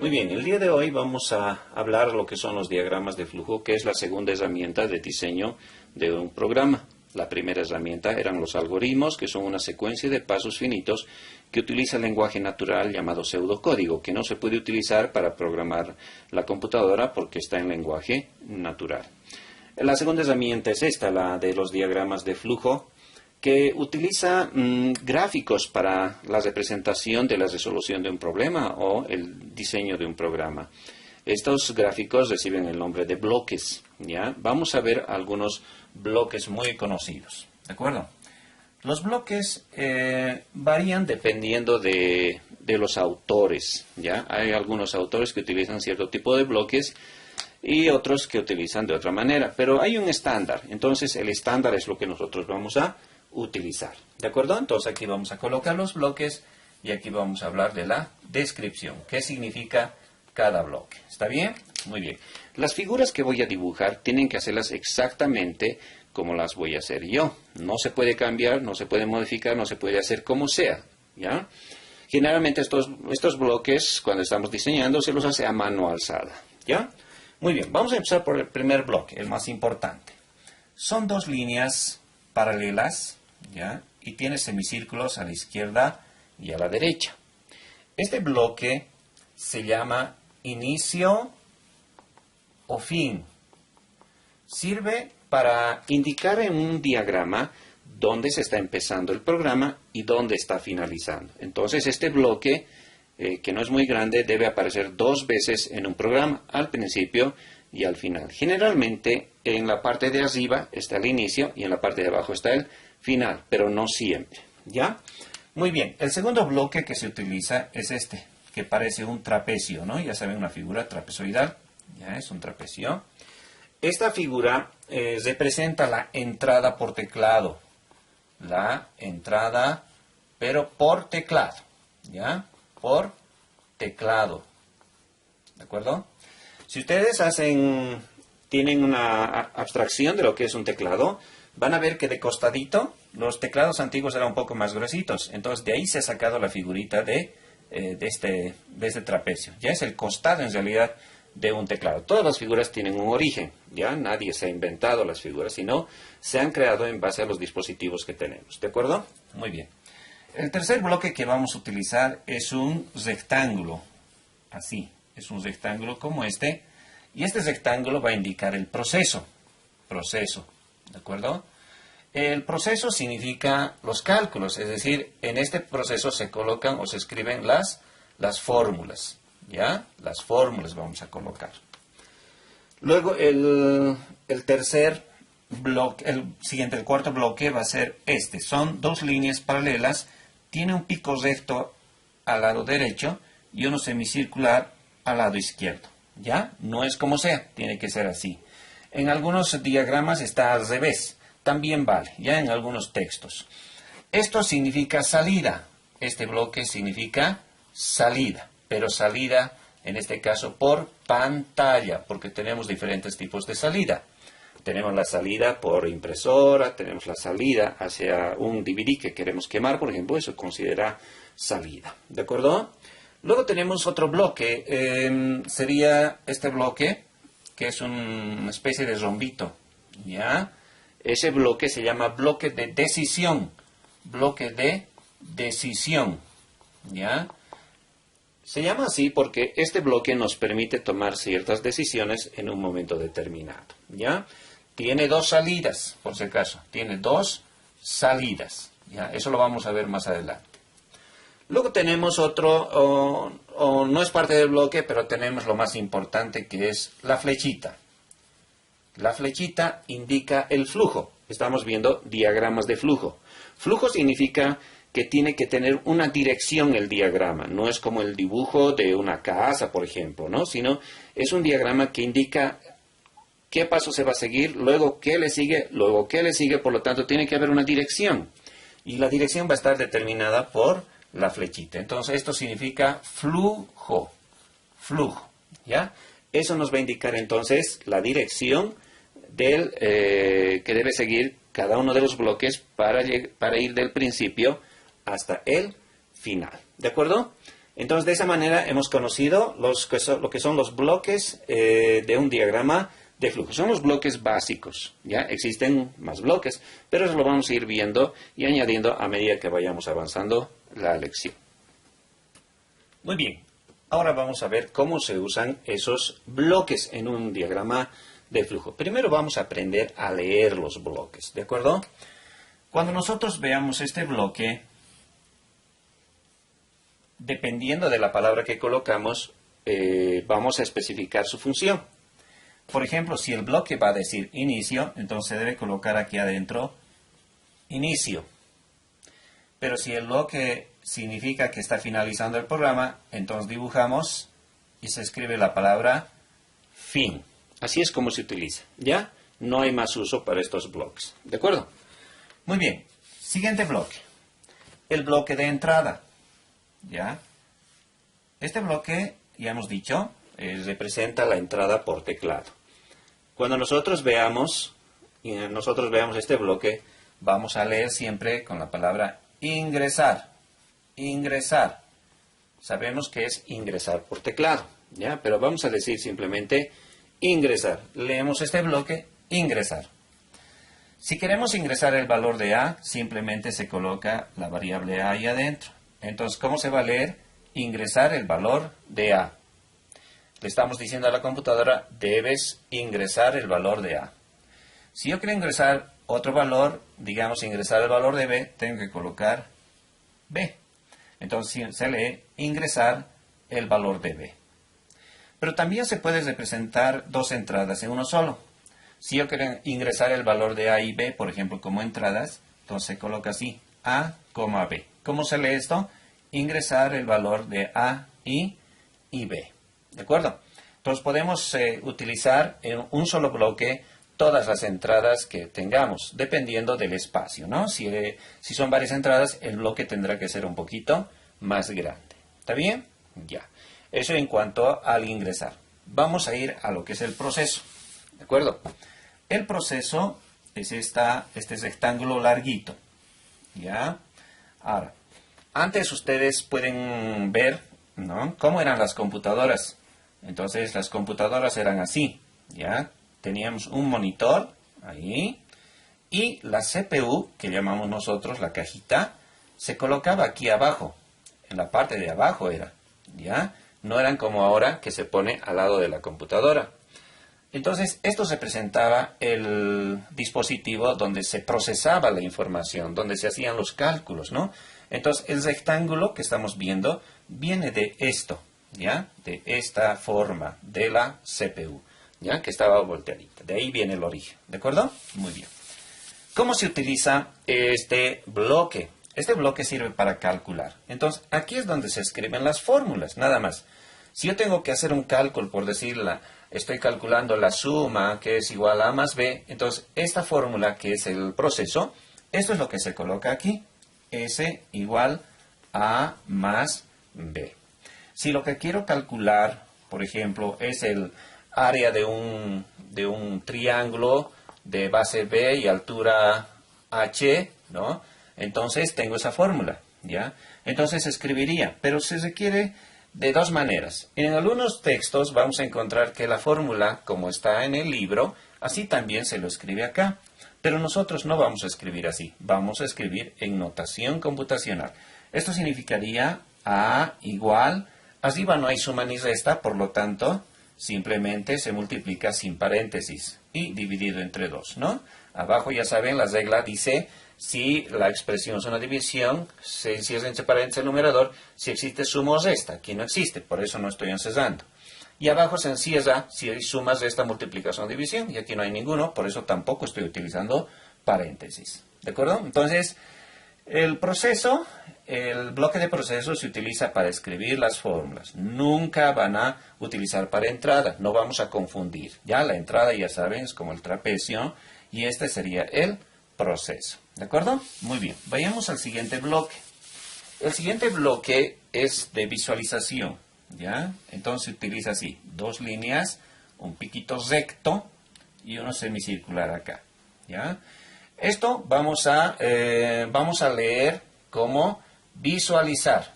Muy bien, el día de hoy vamos a hablar lo que son los diagramas de flujo, que es la segunda herramienta de diseño de un programa. La primera herramienta eran los algoritmos, que son una secuencia de pasos finitos que utiliza el lenguaje natural llamado pseudocódigo, que no se puede utilizar para programar la computadora porque está en lenguaje natural. La segunda herramienta es esta, la de los diagramas de flujo, que utiliza gráficos para la representación de la resolución de un problema o el diseño de un programa. Estos gráficos reciben el nombre de bloques, ¿ya? Vamos a ver algunos bloques muy conocidos, ¿de acuerdo? Los bloques varían dependiendo de los autores, ¿ya? Hay algunos autores que utilizan cierto tipo de bloques y otros que utilizan de otra manera, pero hay un estándar. Entonces, el estándar es lo que nosotros vamos a utilizar, ¿de acuerdo? Entonces, aquí vamos a colocar los bloques y aquí vamos a hablar de la descripción. ¿Qué significa cada bloque? ¿Está bien? Muy bien. Las figuras que voy a dibujar tienen que hacerlas exactamente como las voy a hacer yo. No se puede cambiar, no se puede modificar, no se puede hacer como sea, ¿ya? Generalmente estos bloques, cuando estamos diseñando, se los hace a mano alzada, ¿ya? Muy bien, vamos a empezar por el primer bloque, el más importante. Son dos líneas paralelas, ¿ya? Y tiene semicírculos a la izquierda y a la derecha. Este bloque se llama inicio o fin. Sirve para indicar en un diagrama dónde se está empezando el programa y dónde está finalizando. Entonces, este bloque, que no es muy grande, debe aparecer dos veces en un programa, al principio y al final. Generalmente, en la parte de arriba está el inicio y en la parte de abajo está el final, pero no siempre, ¿ya? Muy bien, el segundo bloque que se utiliza es este, que parece un trapecio, ¿no? Ya saben, una figura trapezoidal, ya es un trapecio. Esta figura representa la entrada por teclado, la entrada, pero por teclado, ¿ya? Por teclado, ¿de acuerdo? Si ustedes tienen una abstracción de lo que es un teclado, van a ver que de costadito los teclados antiguos eran un poco más gruesitos. Entonces de ahí se ha sacado la figurita de este trapecio. Ya es el costado en realidad de un teclado. Todas las figuras tienen un origen, ya nadie se ha inventado las figuras, sino se han creado en base a los dispositivos que tenemos. ¿De acuerdo? Muy bien. El tercer bloque que vamos a utilizar es un rectángulo. Así, es un rectángulo como este. Y este rectángulo va a indicar el proceso. Proceso. ¿De acuerdo? El proceso significa los cálculos. Es decir, en este proceso se colocan o se escriben las fórmulas. ¿Ya? Las fórmulas vamos a colocar. Luego, el tercer bloque, el cuarto bloque va a ser este. Son dos líneas paralelas. Tiene un pico recto al lado derecho y uno semicircular al lado izquierdo. ¿Ya? No es como sea, tiene que ser así. En algunos diagramas está al revés. También vale, ya en algunos textos. Esto significa salida. Este bloque significa salida. Pero salida, en este caso, por pantalla, porque tenemos diferentes tipos de salida. Tenemos la salida por impresora, tenemos la salida hacia un DVD que queremos quemar, por ejemplo, eso considera salida. ¿De acuerdo? Luego tenemos otro bloque, sería este bloque, que es una especie de rombito, ¿ya? Ese bloque se llama bloque de decisión, ¿ya? Se llama así porque este bloque nos permite tomar ciertas decisiones en un momento determinado, ¿ya? Tiene dos salidas, por si acaso, tiene dos salidas, ¿ya? Eso lo vamos a ver más adelante. Luego tenemos otro, no es parte del bloque, pero tenemos lo más importante que es la flechita. La flechita indica el flujo. Estamos viendo diagramas de flujo. Flujo significa que tiene que tener una dirección el diagrama. No es como el dibujo de una casa, por ejemplo, ¿no? Sino es un diagrama que indica qué paso se va a seguir, luego qué le sigue, por lo tanto tiene que haber una dirección. Y la dirección va a estar determinada por la flechita. Entonces esto significa flujo, ¿ya? Eso nos va a indicar entonces la dirección que debe seguir cada uno de los bloques para ir del principio hasta el final. ¿De acuerdo? Entonces, de esa manera hemos conocido lo que son los bloques de un diagrama de flujo. Son los bloques básicos, ¿ya? Existen más bloques, pero eso lo vamos a ir viendo y añadiendo a medida que vayamos avanzando la lección. Muy bien, ahora vamos a ver cómo se usan esos bloques en un diagrama de flujo. Primero vamos a aprender a leer los bloques, ¿de acuerdo? Cuando nosotros veamos este bloque, dependiendo de la palabra que colocamos, vamos a especificar su función. Por ejemplo, si el bloque va a decir inicio, entonces se debe colocar aquí adentro inicio. Pero si el bloque significa que está finalizando el programa, entonces dibujamos y se escribe la palabra fin. Así es como se utiliza, ¿ya? No hay más uso para estos bloques, ¿de acuerdo? Muy bien, siguiente bloque. El bloque de entrada, ¿ya? Este bloque, ya hemos dicho, representa la entrada por teclado. Cuando nosotros veamos este bloque, vamos a leer siempre con la palabra ingresar. Ingresar. Sabemos que es ingresar por teclado, ¿ya? Pero vamos a decir simplemente ingresar. Leemos este bloque, ingresar. Si queremos ingresar el valor de A, simplemente se coloca la variable A ahí adentro. Entonces, ¿cómo se va a leer? Ingresar el valor de A. Le estamos diciendo a la computadora, debes ingresar el valor de A. Si yo quiero ingresar otro valor, digamos ingresar el valor de B, tengo que colocar B. Entonces se lee ingresar el valor de B. Pero también se puede representar dos entradas en uno solo. Si yo quiero ingresar el valor de A y B, por ejemplo, como entradas, entonces se coloca así, A, B. ¿Cómo se lee esto? Ingresar el valor de A y B. ¿De acuerdo? Entonces podemos utilizar en un solo bloque todas las entradas que tengamos, dependiendo del espacio, ¿no? Si son varias entradas, el bloque tendrá que ser un poquito más grande. ¿Está bien? Ya. Eso en cuanto al ingresar. Vamos a ir a lo que es el proceso. ¿De acuerdo? El proceso es este rectángulo larguito. ¿Ya? Ahora, antes ustedes pueden ver, ¿no?, cómo eran las computadoras. Entonces, las computadoras eran así, ¿ya? Teníamos un monitor, ahí, y la CPU, que llamamos nosotros la cajita, se colocaba aquí abajo, en la parte de abajo era, ¿ya? No eran como ahora, que se pone al lado de la computadora. Entonces, esto representaba el dispositivo donde se procesaba la información, donde se hacían los cálculos, ¿no? Entonces, el rectángulo que estamos viendo viene de esto, ¿ya? De esta forma, de la CPU, ¿ya? Que estaba volteadita. De ahí viene el origen, ¿de acuerdo? Muy bien. ¿Cómo se utiliza este bloque? Este bloque sirve para calcular. Entonces, aquí es donde se escriben las fórmulas, nada más. Si yo tengo que hacer un cálculo, por decirla, estoy calculando la suma, que es igual a A más B, entonces esta fórmula, que es el proceso, esto es lo que se coloca aquí. S igual a más B. Si lo que quiero calcular, por ejemplo, es el área de un triángulo de base B y altura H, ¿no? Entonces tengo esa fórmula, ¿ya? Entonces escribiría, pero se requiere de dos maneras. En algunos textos vamos a encontrar que la fórmula, como está en el libro, así también se lo escribe acá. Pero nosotros no vamos a escribir así, vamos a escribir en notación computacional. Esto significaría A igual, arriba no hay suma ni resta, por lo tanto, simplemente se multiplica sin paréntesis y dividido entre 2, ¿no? Abajo ya saben, la regla dice, si la expresión es una división, se cierra entre paréntesis el numerador, si existe suma o resta, aquí no existe, por eso no estoy encerrando. Y abajo se encierra si hay sumas de esta multiplicación o división, y aquí no hay ninguno, por eso tampoco estoy utilizando paréntesis. ¿De acuerdo? Entonces, el bloque de proceso se utiliza para escribir las fórmulas. Nunca van a utilizar para entrada, no vamos a confundir. Ya la entrada, ya saben, es como el trapecio, y este sería el proceso. ¿De acuerdo? Muy bien. Vayamos al siguiente bloque. El siguiente bloque es de visualización. ¿Ya? Entonces se utiliza así, dos líneas, un piquito recto y uno semicircular acá, ¿ya? Esto vamos a leer como visualizar,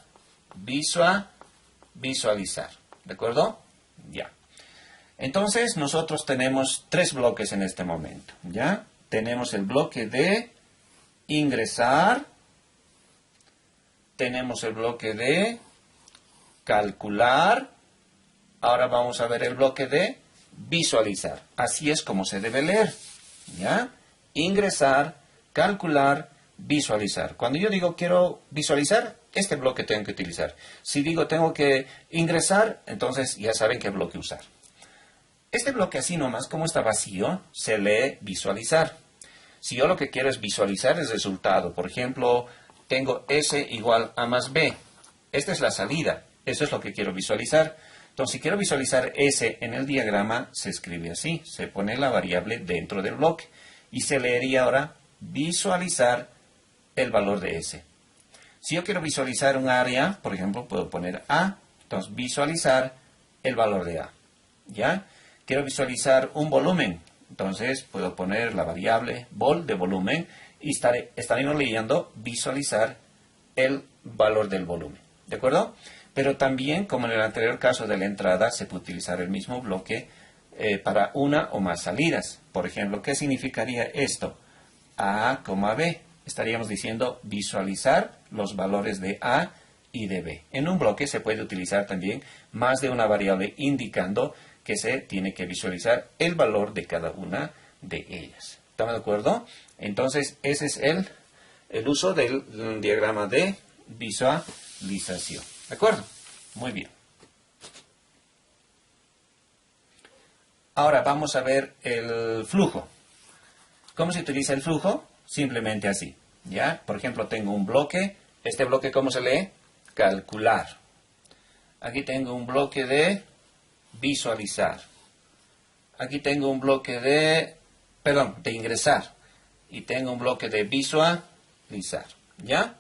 visualizar. ¿De acuerdo? Ya. Entonces, nosotros tenemos tres bloques en este momento. ¿Ya? Tenemos el bloque de ingresar. Tenemos el bloque de calcular. Ahora vamos a ver el bloque de visualizar. Así es como se debe leer. ¿Ya? Ingresar, calcular, visualizar. Cuando yo digo quiero visualizar, este bloque tengo que utilizar. Si digo tengo que ingresar, entonces ya saben qué bloque usar. Este bloque así nomás, como está vacío, se lee visualizar. Si yo lo que quiero es visualizar el resultado, por ejemplo, tengo S igual a más B. Esta es la salida. Eso es lo que quiero visualizar. Entonces, si quiero visualizar S en el diagrama, se escribe así. Se pone la variable dentro del bloque. Y se leería ahora visualizar el valor de S. Si yo quiero visualizar un área, por ejemplo, puedo poner A. Entonces, visualizar el valor de A. ¿Ya? Quiero visualizar un volumen. Entonces, puedo poner la variable vol de volumen y estaremos leyendo visualizar el valor del volumen. ¿De acuerdo? Pero también, como en el anterior caso de la entrada, se puede utilizar el mismo bloque para una o más salidas. Por ejemplo, ¿qué significaría esto? A, B. Estaríamos diciendo visualizar los valores de A y de B. En un bloque se puede utilizar también más de una variable indicando que se tiene que visualizar el valor de cada una de ellas. ¿Estamos de acuerdo? Entonces, ese es el uso del diagrama de visualización. ¿De acuerdo? Muy bien. Ahora vamos a ver el flujo. ¿Cómo se utiliza el flujo? Simplemente así. ¿Ya? Por ejemplo, tengo un bloque. ¿Este bloque cómo se lee? Calcular. Aquí tengo un bloque de visualizar. Aquí tengo un bloque de ingresar. Y tengo un bloque de visualizar. ¿Ya?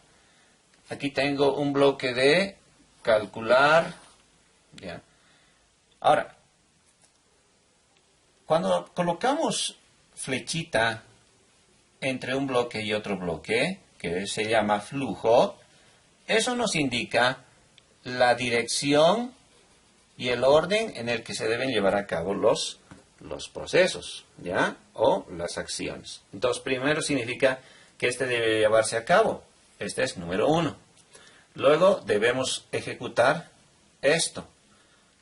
Aquí tengo un bloque de calcular. ¿Ya? Ahora, cuando colocamos flechita entre un bloque y otro bloque, que se llama flujo, eso nos indica la dirección y el orden en el que se deben llevar a cabo los procesos, ¿ya? O las acciones. Entonces, primero significa que este debe llevarse a cabo. Este es número 1. Luego debemos ejecutar esto.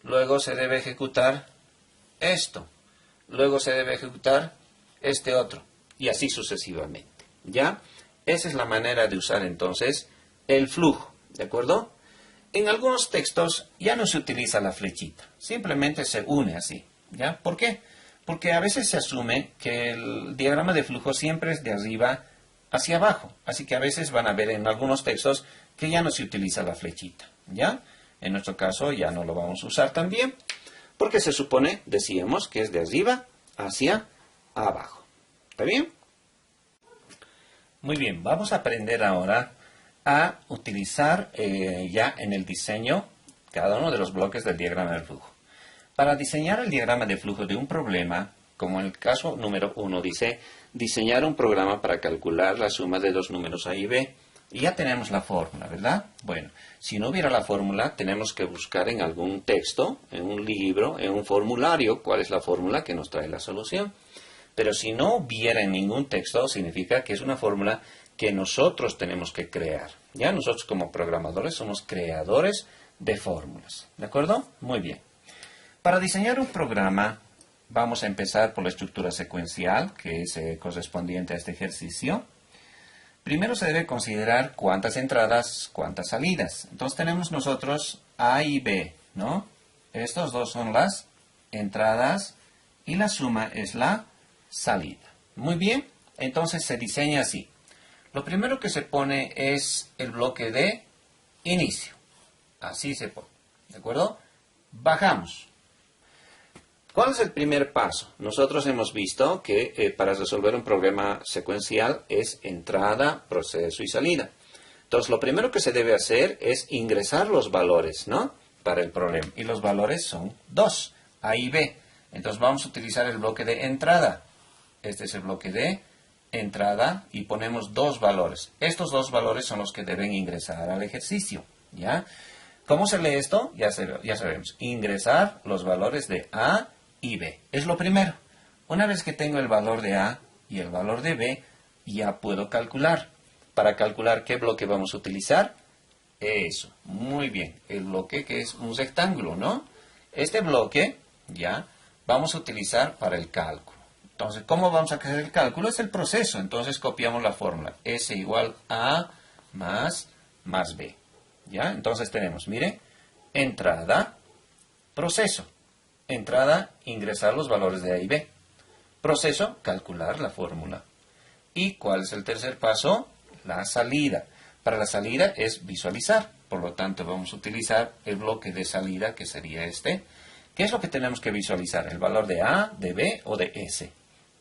Luego se debe ejecutar esto. Luego se debe ejecutar este otro. Y así sucesivamente, ¿ya? Esa es la manera de usar entonces el flujo, ¿de acuerdo? En algunos textos ya no se utiliza la flechita, simplemente se une así, ¿ya? ¿Por qué? Porque a veces se asume que el diagrama de flujo siempre es de arriba hacia abajo, así que a veces van a ver en algunos textos que ya no se utiliza la flechita, ¿ya? En nuestro caso ya no lo vamos a usar también, porque se supone, decíamos, que es de arriba hacia abajo. ¿Está bien? Muy bien, vamos a aprender ahora a utilizar ya en el diseño cada uno de los bloques del diagrama del flujo. Para diseñar el diagrama de flujo de un problema, como en el caso número 1 dice, diseñar un programa para calcular la suma de dos números A y B. Y ya tenemos la fórmula, ¿verdad? Bueno, si no hubiera la fórmula, tenemos que buscar en algún texto, en un libro, en un formulario, cuál es la fórmula que nos trae la solución. Pero si no hubiera en ningún texto, significa que es una fórmula que nosotros tenemos que crear. Ya nosotros como programadores somos creadores de fórmulas. ¿De acuerdo? Muy bien. Para diseñar un programa, vamos a empezar por la estructura secuencial, que es correspondiente a este ejercicio. Primero se debe considerar cuántas entradas, cuántas salidas. Entonces tenemos nosotros A y B, ¿no? Estos dos son las entradas y la suma es la salida. Muy bien, entonces se diseña así. Lo primero que se pone es el bloque de inicio. Así se pone. ¿De acuerdo? Bajamos. ¿Cuál es el primer paso? Nosotros hemos visto que para resolver un problema secuencial es entrada, proceso y salida. Entonces, lo primero que se debe hacer es ingresar los valores, ¿no? Para el problema. Y los valores son 2, A y B. Entonces, vamos a utilizar el bloque de entrada. Este es el bloque de entrada y ponemos dos valores. Estos dos valores son los que deben ingresar al ejercicio, ¿ya? ¿Cómo se lee esto? Ya sabemos. Ingresar los valores de A y B. Es lo primero. Una vez que tengo el valor de A y el valor de B, ya puedo calcular. Para calcular qué bloque vamos a utilizar, eso. Muy bien. El bloque que es un rectángulo, ¿no? Este bloque, ya, vamos a utilizar para el cálculo. Entonces, ¿cómo vamos a hacer el cálculo? Es el proceso. Entonces, copiamos la fórmula. S igual a más B. ¿Ya? Entonces tenemos, mire, entrada, proceso. Entrada, ingresar los valores de A y B. Proceso, calcular la fórmula. ¿Y cuál es el tercer paso? La salida. Para la salida es visualizar. Por lo tanto, vamos a utilizar el bloque de salida, que sería este. ¿Qué es lo que tenemos que visualizar? ¿El valor de A, de B o de S?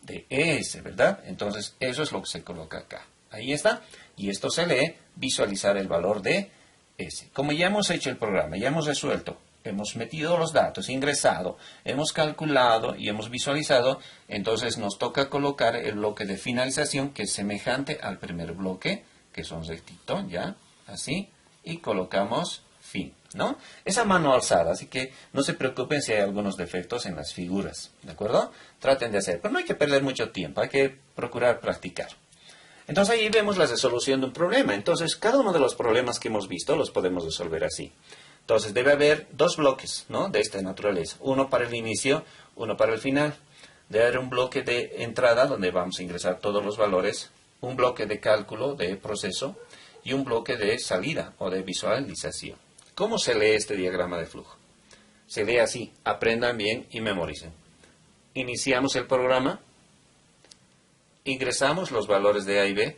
De S, ¿verdad? Entonces, eso es lo que se coloca acá. Ahí está. Y esto se lee, visualizar el valor de S. Como ya hemos hecho el programa, ya hemos resuelto, hemos metido los datos, ingresado, hemos calculado y hemos visualizado, entonces nos toca colocar el bloque de finalización que es semejante al primer bloque, que es un rectito, ¿ya? Así, y colocamos fin, ¿no? Es a mano alzada, así que no se preocupen si hay algunos defectos en las figuras, ¿de acuerdo? Traten de hacer, pero no hay que perder mucho tiempo, hay que procurar practicar. Entonces ahí vemos la resolución de un problema. Entonces cada uno de los problemas que hemos visto los podemos resolver así. Entonces debe haber dos bloques, ¿no?, de esta naturaleza. Uno para el inicio, uno para el final. Debe haber un bloque de entrada donde vamos a ingresar todos los valores, un bloque de cálculo, de proceso, y un bloque de salida o de visualización. ¿Cómo se lee este diagrama de flujo? Se lee así. Aprendan bien y memoricen. Iniciamos el programa. Ingresamos los valores de A y B,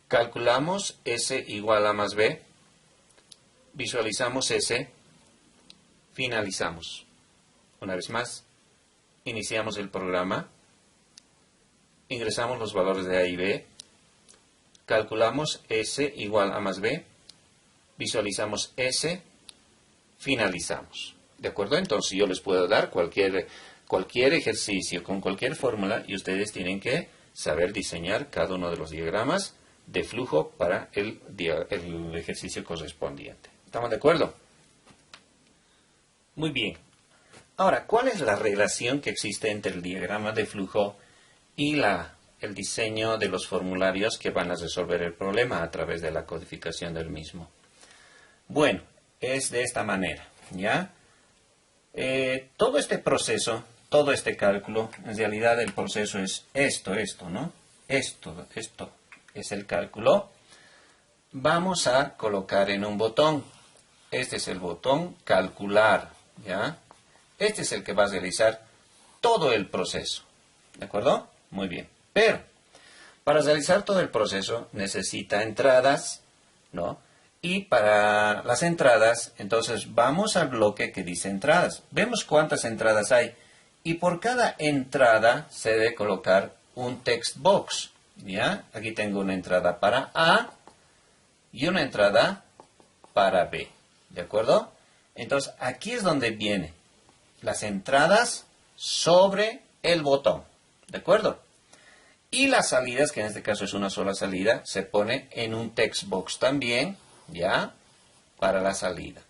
calculamos S igual a más B, visualizamos S, finalizamos. Una vez más, iniciamos el programa, ingresamos los valores de A y B, calculamos S igual a más B, visualizamos S, finalizamos. ¿De acuerdo? Entonces yo les puedo dar cualquier ejercicio con cualquier fórmula y ustedes tienen que saber diseñar cada uno de los diagramas de flujo para el ejercicio correspondiente. ¿Estamos de acuerdo? Muy bien. Ahora, ¿cuál es la relación que existe entre el diagrama de flujo y el diseño de los formularios que van a resolver el problema a través de la codificación del mismo? Bueno, es de esta manera, ¿ya? Todo este proceso, todo este cálculo, en realidad el proceso es esto, ¿no? Esto es el cálculo. Vamos a colocar en un botón. Este es el botón calcular, ¿ya? Este es el que va a realizar todo el proceso, ¿de acuerdo? Muy bien. Pero, para realizar todo el proceso necesita entradas, ¿no? Y para las entradas, entonces vamos al bloque que dice entradas. Vemos cuántas entradas hay. Y por cada entrada se debe colocar un text box. ¿Ya? Aquí tengo una entrada para A y una entrada para B. ¿De acuerdo? Entonces aquí es donde vienen las entradas sobre el botón. ¿De acuerdo? Y las salidas, que en este caso es una sola salida, se pone en un text box también. ¿Ya? Para la salida.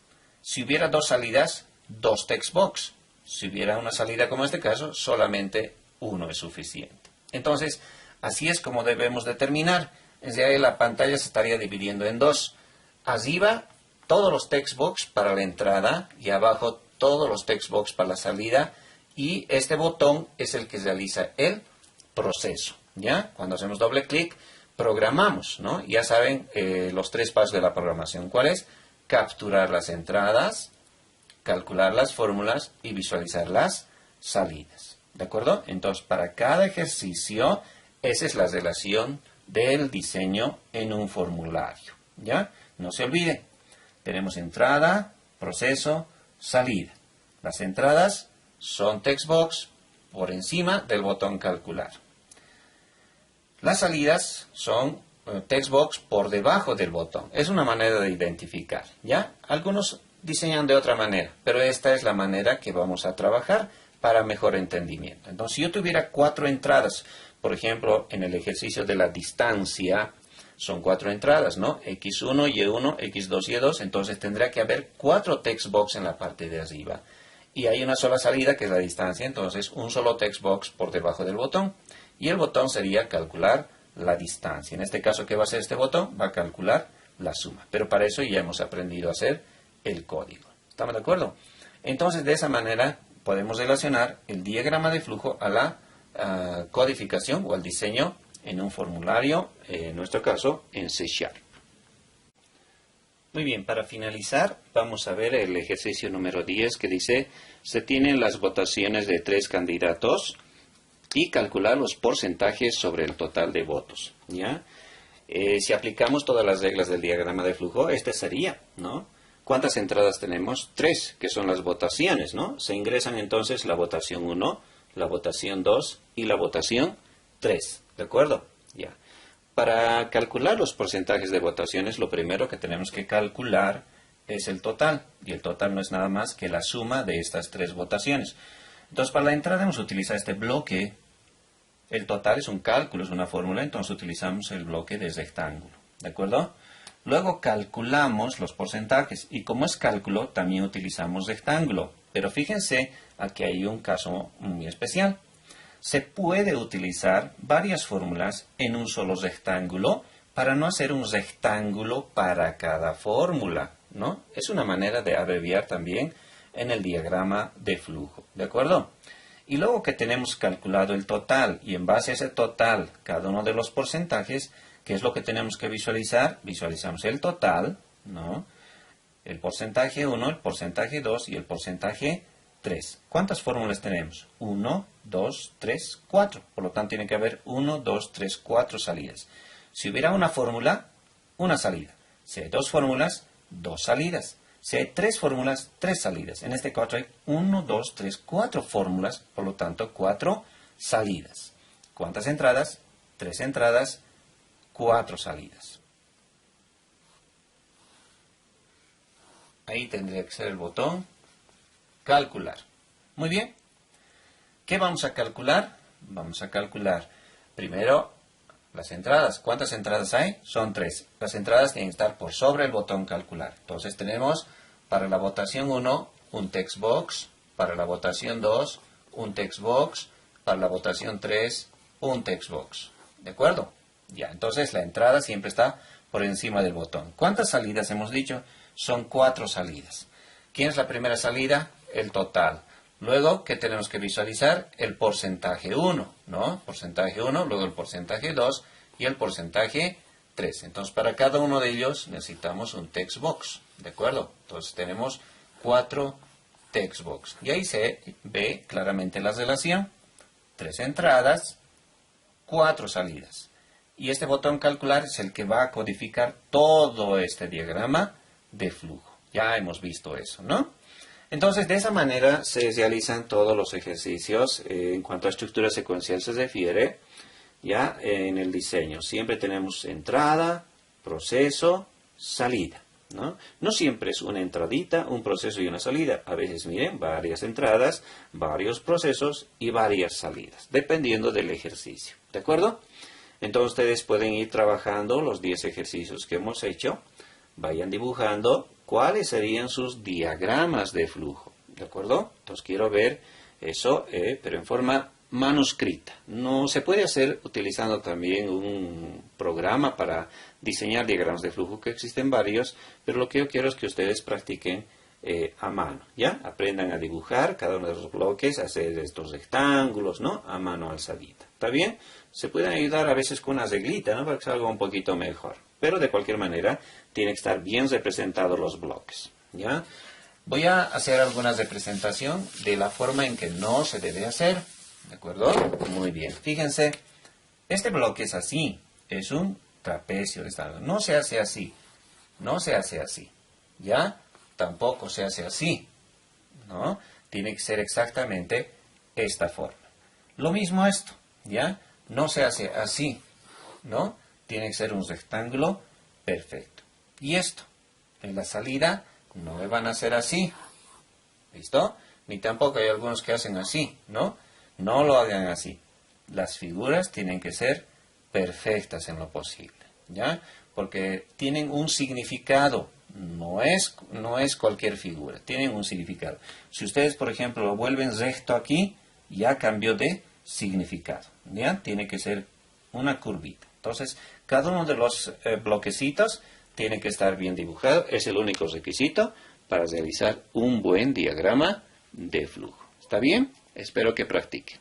Si hubiera dos salidas, dos text box. Si hubiera una salida como este caso, solamente uno es suficiente. Entonces, así es como debemos determinar. Desde ahí la pantalla se estaría dividiendo en dos. Arriba, todos los text box para la entrada y abajo todos los text box para la salida. Y este botón es el que realiza el proceso. ¿Ya? Cuando hacemos doble clic, programamos, ¿no? Ya saben los tres pasos de la programación. ¿Cuál es? Capturar las entradas, calcular las fórmulas y visualizar las salidas. ¿De acuerdo? Entonces, para cada ejercicio, esa es la relación del diseño en un formulario. ¿Ya? No se olviden. Tenemos entrada, proceso, salida. Las entradas son text box por encima del botón calcular. Las salidas son text box por debajo del botón. Es una manera de identificar, ¿ya? Algunos diseñan de otra manera, pero esta es la manera que vamos a trabajar para mejor entendimiento. Entonces, si yo tuviera 4 entradas, por ejemplo, en el ejercicio de la distancia, son 4 entradas, ¿no? X1, Y1, X2, Y2, entonces tendrá que haber 4 text box en la parte de arriba. Y hay una sola salida, que es la distancia, entonces un solo text box por debajo del botón. Y el botón sería calcular la distancia. En este caso, ¿qué va a hacer este botón? Va a calcular la suma. Pero para eso ya hemos aprendido a hacer el código. ¿Estamos de acuerdo? Entonces, de esa manera podemos relacionar el diagrama de flujo a la codificación o al diseño en un formulario, en nuestro caso, en C#. Muy bien, para finalizar, vamos a ver el ejercicio número 10 que dice, se tienen las votaciones de 3 candidatos y calcular los porcentajes sobre el total de votos, ¿ya? Si aplicamos todas las reglas del diagrama de flujo, este sería, ¿no? ¿Cuántas entradas tenemos? 3, que son las votaciones, ¿no? Se ingresan entonces la votación 1, la votación 2 y la votación 3, ¿de acuerdo? Ya. Para calcular los porcentajes de votaciones, lo primero que tenemos que calcular es el total, y el total no es nada más que la suma de estas 3 votaciones. Entonces, para la entrada hemos utilizado este bloque. El total es un cálculo, es una fórmula, entonces utilizamos el bloque de rectángulo, ¿de acuerdo? Luego calculamos los porcentajes, y como es cálculo, también utilizamos rectángulo. Pero fíjense, aquí hay un caso muy especial. Se puede utilizar varias fórmulas en un solo rectángulo para no hacer un rectángulo para cada fórmula, ¿no? Es una manera de abreviar también en el diagrama de flujo, ¿de acuerdo? Y luego que tenemos calculado el total y en base a ese total, cada uno de los porcentajes, ¿qué es lo que tenemos que visualizar? Visualizamos el total, ¿no? El porcentaje 1, el porcentaje 2 y el porcentaje 3. ¿Cuántas fórmulas tenemos? 1, 2, 3, 4. Por lo tanto, tiene que haber 1, 2, 3, 4 salidas. Si hubiera una fórmula, una salida. Si hay 2 fórmulas, 2 salidas. Si hay 3 fórmulas, 3 salidas. En este caso hay 1, 2, 3, 4 fórmulas, por lo tanto 4 salidas. ¿Cuántas entradas? 3 entradas, 4 salidas. Ahí tendría que ser el botón calcular. Muy bien. ¿Qué vamos a calcular? Vamos a calcular primero las entradas. ¿Cuántas entradas hay? Son 3. Las entradas tienen que estar por sobre el botón calcular. Entonces tenemos para la votación 1 un text box, para la votación 2 un text box, para la votación 3 un text box. ¿De acuerdo? Ya, entonces la entrada siempre está por encima del botón. ¿Cuántas salidas hemos dicho? Son 4 salidas. ¿Quién es la primera salida? El total. Luego, ¿qué tenemos que visualizar? El porcentaje 1, ¿no? Porcentaje 1, luego el porcentaje 2 y el porcentaje 3. Entonces, para cada uno de ellos necesitamos un text box, ¿de acuerdo? Entonces, tenemos 4 text box. Y ahí se ve claramente la relación. 3 entradas, 4 salidas. Y este botón calcular es el que va a codificar todo este diagrama de flujo. Ya hemos visto eso, ¿no? Entonces, de esa manera se realizan todos los ejercicios en cuanto a estructura secuencial se refiere, ya en el diseño. Siempre tenemos entrada, proceso, salida, ¿no? No siempre es una entradita, un proceso y una salida. A veces, miren, varias entradas, varios procesos y varias salidas, dependiendo del ejercicio, ¿de acuerdo? Entonces, ustedes pueden ir trabajando los 10 ejercicios que hemos hecho. Vayan dibujando cuáles serían sus diagramas de flujo, ¿de acuerdo? Entonces quiero ver eso, pero en forma manuscrita. No se puede hacer utilizando también un programa para diseñar diagramas de flujo, que existen varios, pero lo que yo quiero es que ustedes practiquen a mano, ¿ya? Aprendan a dibujar cada uno de los bloques, hacer estos rectángulos, ¿no? A mano alzadita, ¿está bien? Se pueden ayudar a veces con una reglita, ¿no? Para que salga un poquito mejor. Pero de cualquier manera, tienen que estar bien representados los bloques, ¿ya? Voy a hacer alguna representación de la forma en que no se debe hacer, ¿de acuerdo? Muy bien. Fíjense, este bloque es así, es un trapecio de esta. No se hace así, no se hace así, ¿ya? Tampoco se hace así, ¿no? Tiene que ser exactamente esta forma. Lo mismo esto, ¿ya? No se hace así, ¿no? Tiene que ser un rectángulo perfecto. Y esto, en la salida, no me van a hacer así. ¿Listo? Ni tampoco hay algunos que hacen así, ¿no? No lo hagan así. Las figuras tienen que ser perfectas en lo posible. ¿ya? Porque tienen un significado, no es cualquier figura, tienen un significado. Si ustedes, por ejemplo, lo vuelven recto aquí, ya cambió de significado, ¿ya? Tiene que ser una curvita. Entonces, cada uno de los bloquecitos tiene que estar bien dibujado, es el único requisito para realizar un buen diagrama de flujo. ¿Está bien? Espero que practiquen.